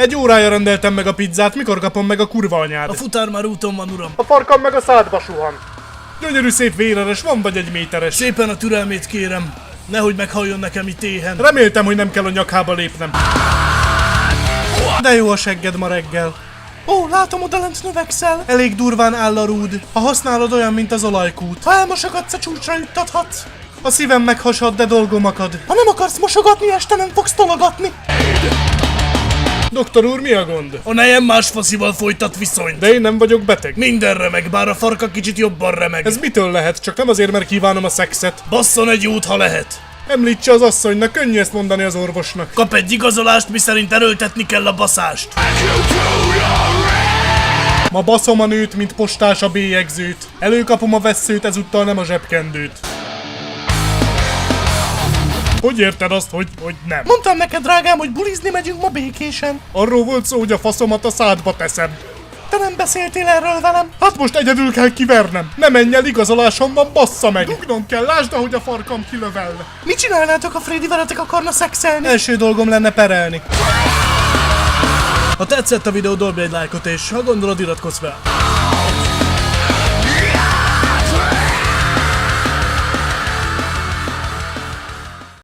Egy órája rendeltem meg a pizzát, mikor kapom meg a kurva anyád? A futár már úton van, uram. A farkam meg a szádba suhan. Gyönyörű szép véreres, van vagy egy méteres. Szépen a türelmét kérem. Nehogy meghalljon nekem itt éhen. Reméltem, hogy nem kell a nyakába lépnem. De jó a segged ma reggel. Ó, látom, odalent növekszel. Elég durván áll a rúd. Ha használod, olyan, mint az olajkút. Ha elmosogatsz, a csúcsra juttathatsz. A szívem meghasad, de dolgom akad. Ha nem akarsz mosogatni, este nem fogsz tologatni. Doktor úr, mi a gond? A nejem más faszival folytat viszonyt. De én nem vagyok beteg. Minden remeg, bár a farka kicsit jobban remeg. Ez mitől lehet? Csak nem azért, mert kívánom a szexet. Basszon egy jót, ha lehet. Említse az asszonynak, könnyű ezt mondani az orvosnak. Kap egy igazolást, miszerint erőltetni kell a baszást. Ma baszom a nőt, mint postás a bélyegzőt. Előkapom a vesszőt, ezúttal nem a zsebkendőt. Hogy érted azt, hogy nem? Mondtam neked, drágám, hogy bulizni megyünk ma békésen. Arról volt szó, hogy a faszomat a szádba teszem. Te nem beszéltél erről velem? Hát most egyedül kell kivernem. Ne menj el, igazolásom van, bassza meg. Dugnom kell, lásd, ahogy a farkam kilövelne. Mit csinálnátok, ha Freddy veletek akarna szexelni? Első dolgom lenne perelni. Ha tetszett a videó, dobj egy lájkot, és ha gondolod, iratkozz fel.